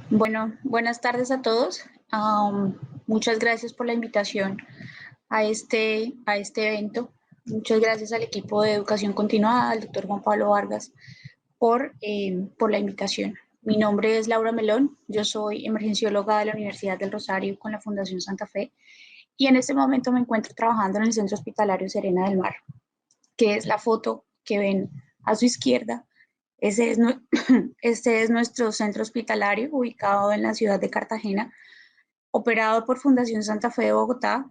Bueno, buenas tardes a todos. Muchas gracias por la invitación a este evento. Muchas gracias al equipo de Educación Continuada, al doctor Juan Pablo Vargas, por la invitación. Mi nombre es Laura Melón, yo soy emergencióloga de la Universidad del Rosario con la Fundación Santa Fe y en este momento me encuentro trabajando en el Centro Hospitalario Serena del Mar, que es la foto que ven a su izquierda. Ese es, este es nuestro centro hospitalario ubicado en la ciudad de Cartagena, operado por Fundación Santa Fe de Bogotá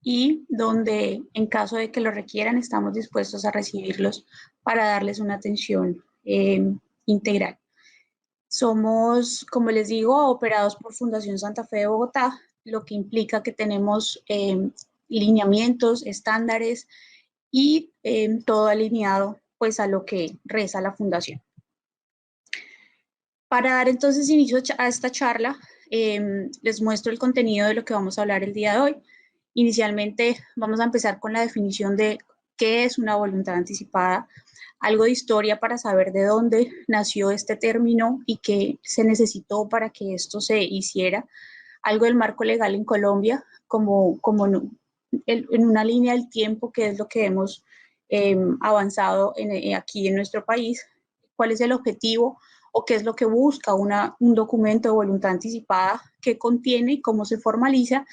y donde en caso de que lo requieran estamos dispuestos a recibirlos para darles una atención integral. Somos, como les digo, operados por Fundación Santa Fe de Bogotá, lo que implica que tenemos lineamientos, estándares y todo alineado pues a lo que reza la fundación. Para dar entonces inicio a esta charla, les muestro el contenido de lo que vamos a hablar el día de hoy. Inicialmente vamos a empezar con la definición de qué es una voluntad anticipada, algo de historia para saber de dónde nació este término y qué se necesitó para que esto se hiciera, algo del marco legal en Colombia, como en una línea del tiempo, que es lo que hemos avanzado aquí en nuestro país, cuál es el objetivo o qué es lo que busca un documento de voluntad anticipada, qué contiene y cómo se formaliza,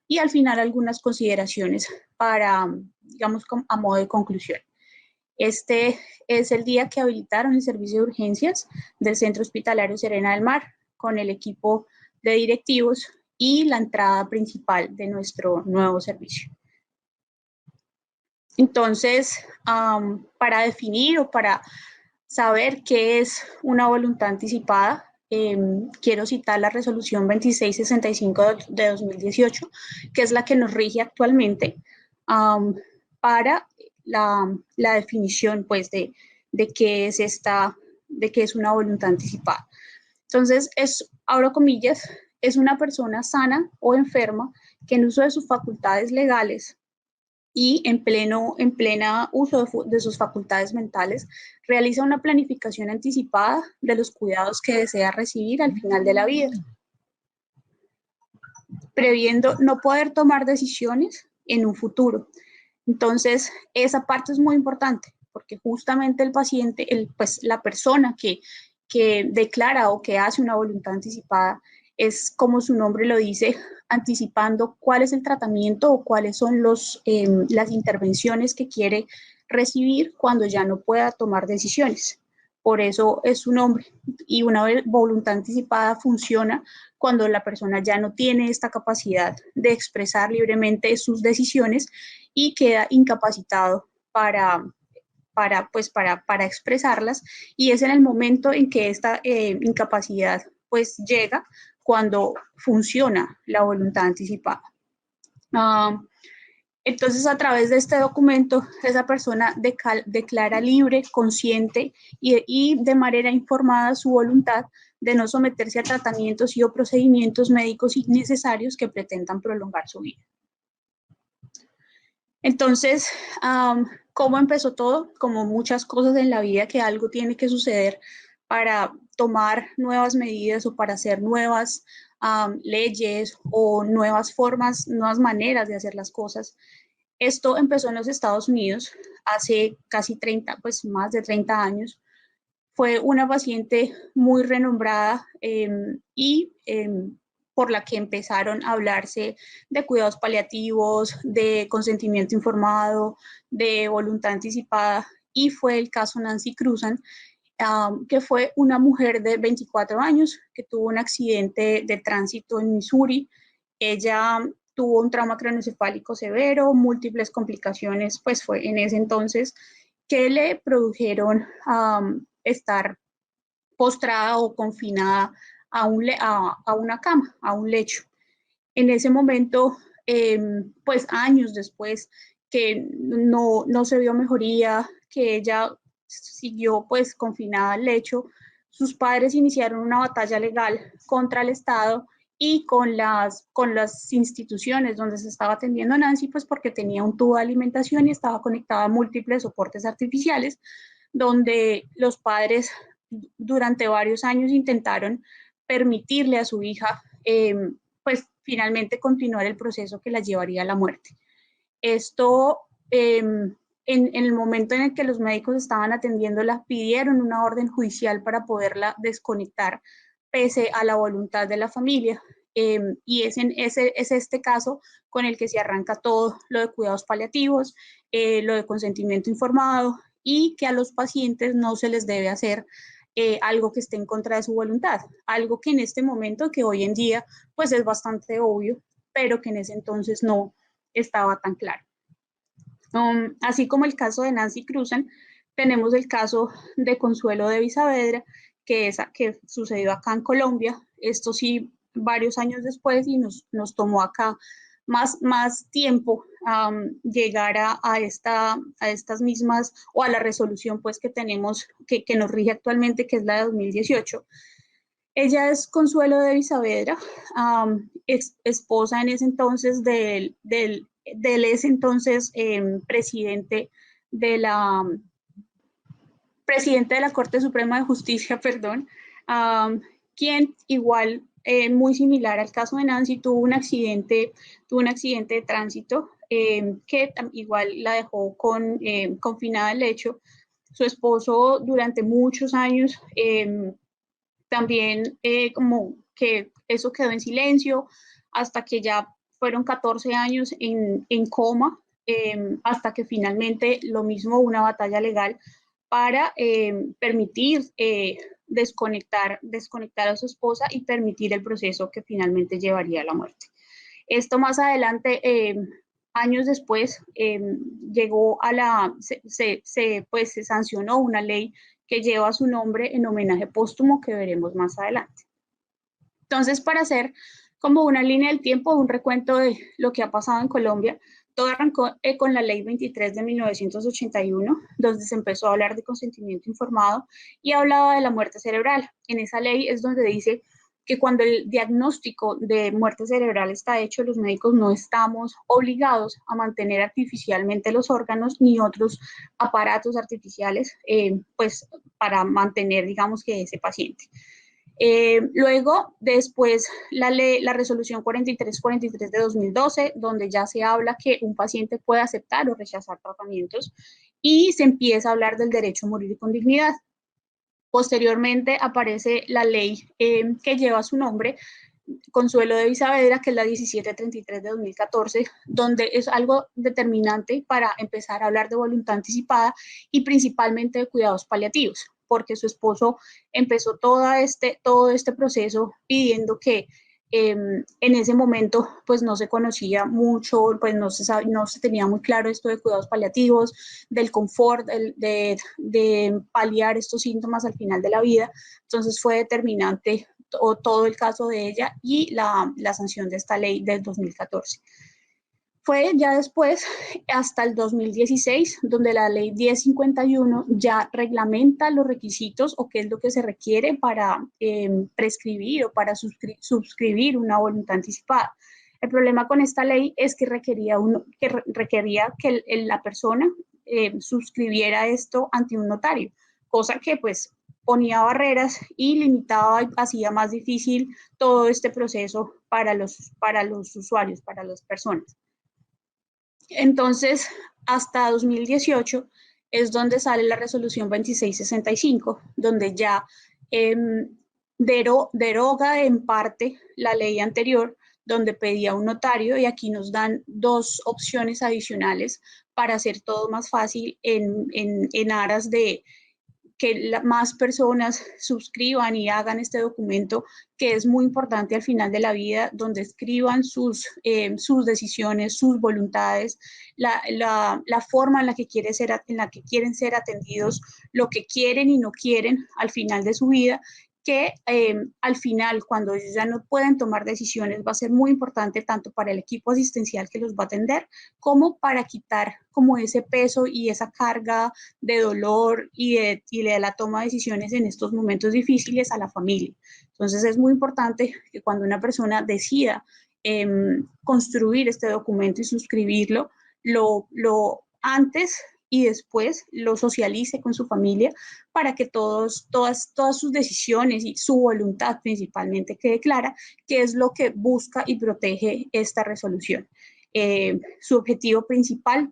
y al final algunas consideraciones para, digamos, a modo de conclusión. Este es el día que habilitaron el servicio de urgencias del Centro Hospitalario Serena del Mar con el equipo de directivos y la entrada principal de nuestro nuevo servicio. Entonces, para definir o para saber qué es una voluntad anticipada, quiero citar la resolución 2665 de 2018, que es la que nos rige actualmente para la definición pues, de qué es de qué es una voluntad anticipada. Entonces, abro comillas, es una persona sana o enferma que en uso de sus facultades legales y en plena uso de sus facultades mentales, realiza una planificación anticipada de los cuidados que desea recibir al final de la vida, previendo no poder tomar decisiones en un futuro. Entonces, esa parte es muy importante, porque justamente el paciente, pues la persona que declara o que hace una voluntad anticipada, es como su nombre lo dice, anticipando cuál es el tratamiento o cuáles son las intervenciones que quiere recibir cuando ya no pueda tomar decisiones. Por eso es su nombre. Y una voluntad anticipada funciona cuando la persona ya no tiene esta capacidad de expresar libremente sus decisiones y queda incapacitado para expresarlas, y es en el momento en que esta incapacidad pues llega cuando funciona la voluntad anticipada. Entonces, a través de este documento, esa persona declara libre, consciente y de manera informada su voluntad de no someterse a tratamientos y o procedimientos médicos innecesarios que pretendan prolongar su vida. Entonces, ¿cómo empezó todo? Como muchas cosas en la vida, que algo tiene que suceder para tomar nuevas medidas o para hacer nuevas leyes o nuevas formas, nuevas maneras de hacer las cosas. Esto empezó en los Estados Unidos hace casi 30, pues más de 30 años. Fue una paciente muy renombrada y por la que empezaron a hablarse de cuidados paliativos, de consentimiento informado, de voluntad anticipada, y fue el caso Nancy Cruzan, que fue una mujer de 24 años que tuvo un accidente de tránsito en Missouri. Ella tuvo un trauma craneoencefálico severo, múltiples complicaciones, pues fue en ese entonces que le produjeron estar postrada o confinada a una cama, a un lecho. En ese momento, pues años después, que no se vio mejoría, que ella siguió pues confinada al lecho, sus padres iniciaron una batalla legal contra el Estado y con las instituciones donde se estaba atendiendo a Nancy, pues porque tenía un tubo de alimentación y estaba conectada a múltiples soportes artificiales, donde los padres durante varios años intentaron permitirle a su hija, pues finalmente continuar el proceso que la llevaría a la muerte. Esto, en el momento en el que los médicos estaban atendiéndola, pidieron una orden judicial para poderla desconectar, pese a la voluntad de la familia. Y es este caso con el que se arranca todo lo de cuidados paliativos, lo de consentimiento informado, y que a los pacientes no se les debe hacer algo que esté en contra de su voluntad, algo que en este momento, que hoy en día pues es bastante obvio, pero que en ese entonces no estaba tan claro. Así como el caso de Nancy Cruzan, tenemos el caso de Consuelo de Saavedra, que sucedió acá en Colombia, esto sí varios años después, y nos tomó acá más tiempo llegar a estas mismas, o a la resolución pues que tenemos, que nos rige actualmente, que es la de 2018. Ella es Consuelo de Saavedra, esposa en ese entonces del ese entonces presidente de la Corte Suprema de Justicia, perdón, quien igual, muy similar al caso de Nancy, tuvo un accidente de tránsito que igual la dejó confinada al lecho. Su esposo durante muchos años también como que eso quedó en silencio hasta que ya fueron 14 años en coma, hasta que finalmente lo mismo, una batalla legal para permitir desconectar a su esposa y permitir el proceso que finalmente llevaría a la muerte. Esto más adelante, años después, llegó se sancionó una ley que lleva su nombre en homenaje póstumo, que veremos más adelante. Entonces, para hacer como una línea del tiempo, un recuento de lo que ha pasado en Colombia, todo arrancó con la Ley 23 de 1981, donde se empezó a hablar de consentimiento informado y hablaba de la muerte cerebral. En esa ley es donde dice que cuando el diagnóstico de muerte cerebral está hecho, los médicos no estamos obligados a mantener artificialmente los órganos ni otros aparatos artificiales, pues para mantener, digamos, que ese paciente. Luego, después, la resolución 4343 de 2012, donde ya se habla que un paciente puede aceptar o rechazar tratamientos, y se empieza a hablar del derecho a morir con dignidad. Posteriormente aparece la ley que lleva su nombre, Consuelo de Saavedra, que es la 1733 de 2014, donde es algo determinante para empezar a hablar de voluntad anticipada y principalmente de cuidados paliativos, porque su esposo empezó todo este proceso pidiendo que en ese momento pues no se conocía mucho, pues no se tenía muy claro esto de cuidados paliativos, del confort, de paliar estos síntomas al final de la vida. Entonces fue determinante todo el caso de ella y la sanción de esta ley del 2014. Fue ya después, hasta el 2016, donde la ley 1051 ya reglamenta los requisitos o qué es lo que se requiere para prescribir o para suscribir una voluntad anticipada. El problema con esta ley es que requería que la persona suscribiera esto ante un notario, cosa que pues ponía barreras y limitaba y hacía más difícil todo este proceso para los usuarios, para las personas. Entonces, hasta 2018 es donde sale la resolución 2665, donde ya deroga en parte la ley anterior, donde pedía un notario, y aquí nos dan dos opciones adicionales para hacer todo más fácil en aras de que más personas suscriban y hagan este documento, que es muy importante al final de la vida, donde escriban sus decisiones, sus voluntades, la forma en la que quieren ser atendidos, lo que quieren y no quieren al final de su vida, que al final, cuando ellos ya no pueden tomar decisiones, va a ser muy importante tanto para el equipo asistencial que los va a atender, como para quitar como ese peso y esa carga de dolor y de la toma de decisiones en estos momentos difíciles a la familia. Entonces es muy importante que cuando una persona decida construir este documento y suscribirlo, lo antes y después lo socialice con su familia para que todas sus decisiones y su voluntad principalmente quede clara, que es lo que busca y protege esta resolución. Su objetivo principal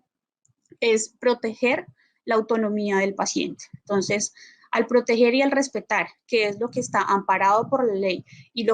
es proteger la autonomía del paciente. Entonces, al proteger y al respetar, que es lo que está amparado por la ley y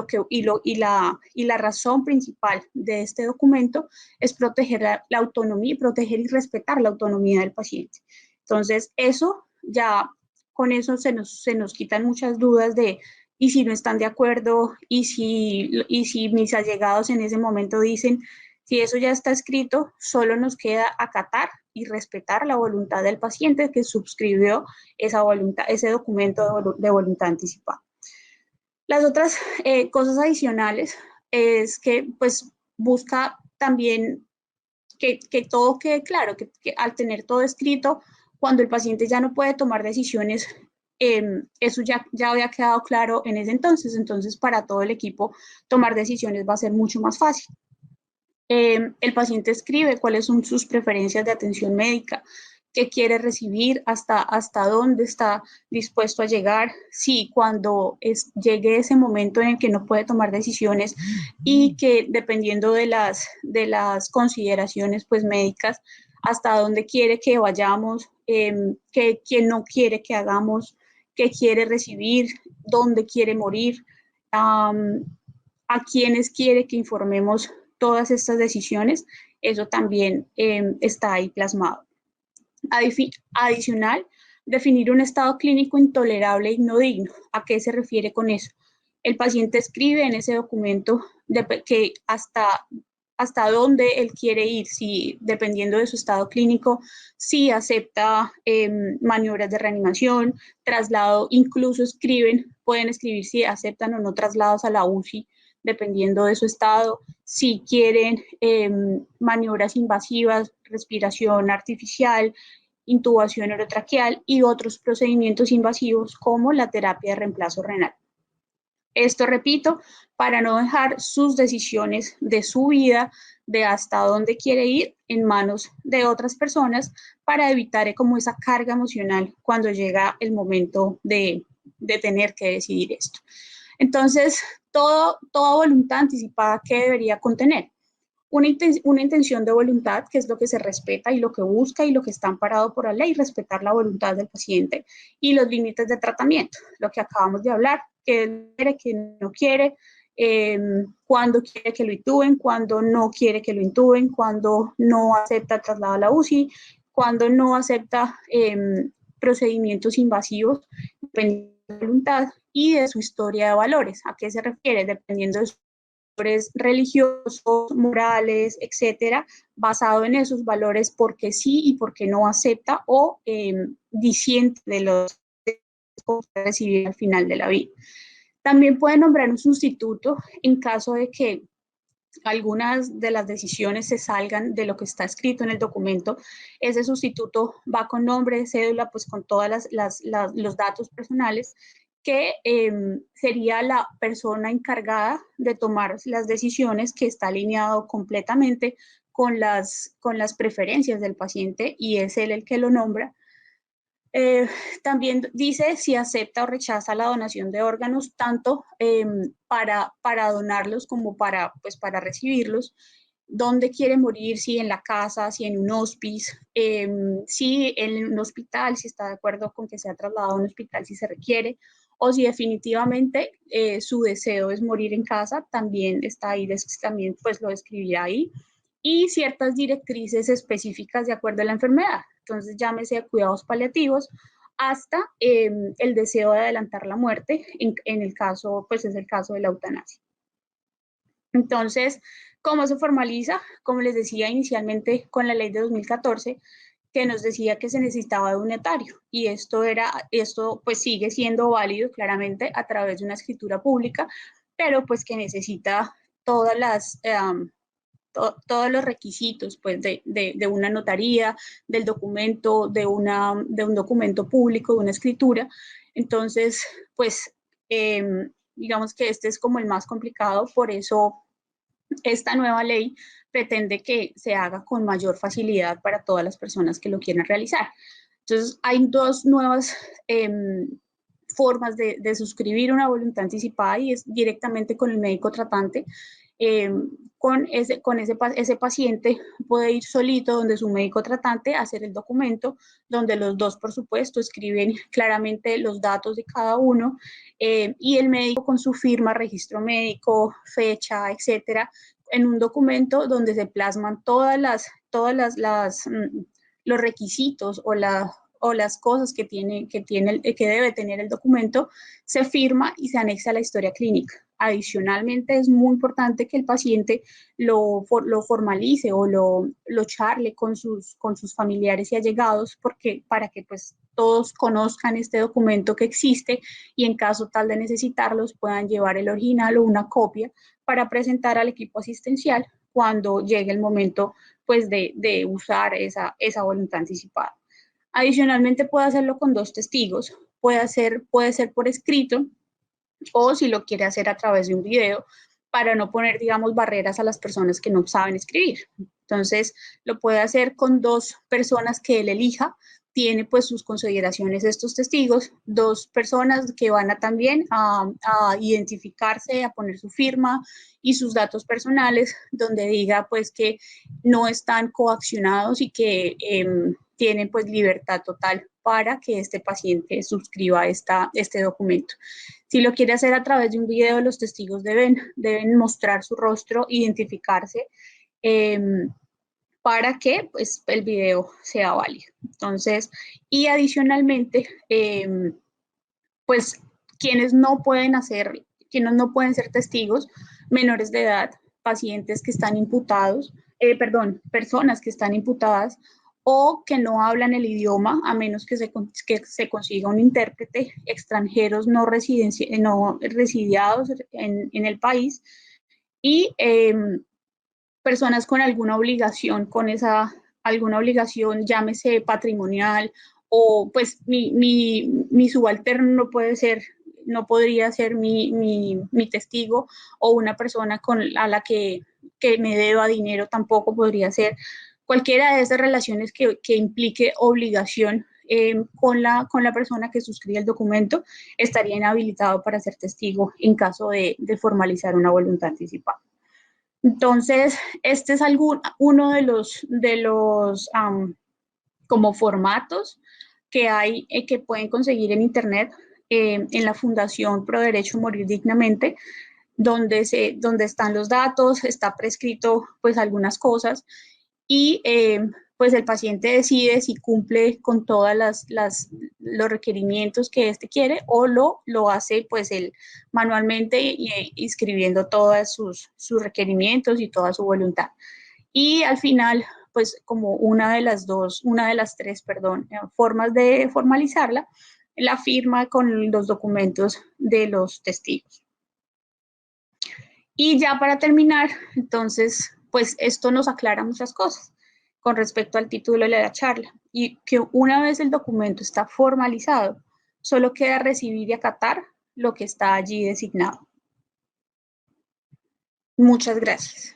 la razón principal de este documento, es proteger la autonomía, proteger y respetar la autonomía del paciente. Entonces, eso ya, con eso se nos quitan muchas dudas de, y si no están de acuerdo, y si mis allegados en ese momento dicen, si eso ya está escrito, solo nos queda acatar y respetar la voluntad del paciente que suscribió ese documento de voluntad anticipada. Las otras cosas adicionales es que pues busca también que todo quede claro, que al tener todo escrito, cuando el paciente ya no puede tomar decisiones, eso ya había quedado claro en ese entonces para todo el equipo tomar decisiones va a ser mucho más fácil. El paciente escribe cuáles son sus preferencias de atención médica, qué quiere recibir, hasta dónde está dispuesto a llegar, si cuando llegue ese momento en el que no puede tomar decisiones y que dependiendo de las consideraciones pues, médicas, hasta dónde quiere que vayamos, qué no quiere que hagamos, qué quiere recibir, dónde quiere morir, a quienes quiere que informemos todas estas decisiones, eso también está ahí plasmado. Adicional, definir un estado clínico intolerable y no digno. ¿A qué se refiere con eso? El paciente escribe en ese documento que hasta dónde él quiere ir, si dependiendo de su estado clínico, si acepta maniobras de reanimación, traslado, incluso pueden escribir si aceptan o no traslados a la UCI, dependiendo de su estado, si quieren maniobras invasivas, respiración artificial, intubación orotraqueal y otros procedimientos invasivos como la terapia de reemplazo renal. Esto, repito, para no dejar sus decisiones de su vida, de hasta dónde quiere ir, en manos de otras personas, para evitar como esa carga emocional cuando llega el momento de tener que decidir esto. Entonces, toda voluntad anticipada, ¿qué debería contener? Una intención de voluntad, que es lo que se respeta y lo que busca y lo que está amparado por la ley, respetar la voluntad del paciente y los límites de tratamiento, lo que acabamos de hablar, que quiere, que no quiere, cuándo quiere que lo intuben, cuándo no quiere que lo intuben, cuándo no acepta el traslado a la UCI, cuándo no acepta procedimientos invasivos, dependiendo de su voluntad y de su historia de valores. ¿A qué se refiere? Dependiendo de su valores religiosos, morales, etcétera, basado en esos valores porque sí y porque no acepta o disiente de los que recibir al final de la vida. También puede nombrar un sustituto en caso de que algunas de las decisiones se salgan de lo que está escrito en el documento. Ese sustituto va con nombre, cédula, pues con todos los datos personales, que sería la persona encargada de tomar las decisiones, que está alineado completamente con las preferencias del paciente y es él el que lo nombra. También dice si acepta o rechaza la donación de órganos, tanto para donarlos como pues, para recibirlos, dónde quiere morir, si en la casa, si en un hospice, si en un hospital, si está de acuerdo con que sea trasladado a un hospital si se requiere, o si definitivamente su deseo es morir en casa, también está ahí, también pues lo escribirá ahí, y ciertas directrices específicas de acuerdo a la enfermedad. Entonces, llámese cuidados paliativos hasta el deseo de adelantar la muerte, en el caso, pues es el caso de la eutanasia. Entonces, ¿cómo se formaliza? Como les decía inicialmente con la ley de 2014, que nos decía que se necesitaba de un notario, y esto pues sigue siendo válido claramente a través de una escritura pública, pero pues que necesita todas las todos los requisitos pues, de una notaría, del documento, de un documento público, de una escritura. Entonces, pues, digamos que este es como el más complicado, por eso esta nueva ley pretende que se haga con mayor facilidad para todas las personas que lo quieran realizar. Entonces, hay dos nuevas formas de suscribir una voluntad anticipada y es directamente con el médico tratante. Ese paciente puede ir solito donde su médico tratante, hacer el documento, donde los dos, por supuesto, escriben claramente los datos de cada uno y el médico con su firma, registro médico, fecha, etcétera, en un documento donde se plasman los requisitos o las cosas que debe tener el documento, se firma y se anexa a la historia clínica. Adicionalmente, es muy importante que el paciente lo formalice o lo charle con sus familiares y allegados para que pues todos conozcan este documento que existe y en caso tal de necesitarlos puedan llevar el original o una copia para presentar al equipo asistencial cuando llegue el momento pues de usar esa voluntad anticipada. Adicionalmente puede hacerlo con dos testigos, puede ser por escrito o si lo quiere hacer a través de un video para no poner, digamos, barreras a las personas que no saben escribir. Entonces, lo puede hacer con dos personas que él elija, tiene pues sus consideraciones estos testigos, dos personas que van también a identificarse, a poner su firma y sus datos personales, donde diga pues que no están coaccionados y que tienen pues libertad total para que este paciente suscriba este documento. Si lo quiere hacer a través de un video, los testigos deben mostrar su rostro, identificarse para que pues, el video sea válido. Entonces, y adicionalmente, pues quienes no pueden ser testigos, menores de edad, pacientes que están imputados, personas que están imputadas o que no hablan el idioma, a menos que se consiga un intérprete, extranjeros no residiados en el país y personas con alguna obligación, llámese patrimonial, o pues mi subalterno no podría ser mi testigo, o una persona a la que me deba dinero tampoco podría ser. Cualquiera de esas relaciones que implique obligación con la persona que suscribe el documento estaría inhabilitado para ser testigo en caso de formalizar una voluntad anticipada. Entonces, este es uno de los como formatos que hay, que pueden conseguir en Internet, en la Fundación Pro Derecho a Morir Dignamente, donde están los datos, está prescrito pues algunas cosas y pues el paciente decide si cumple con todas los requerimientos que éste quiere o lo hace pues él manualmente inscribiendo todos sus requerimientos y toda su voluntad. Y al final, pues como una de las tres, formas de formalizarla, la firma con los documentos de los testigos. Y ya para terminar, entonces, pues esto nos aclara muchas cosas con respecto al título de la charla y que una vez el documento está formalizado, solo queda recibir y acatar lo que está allí designado. Muchas gracias.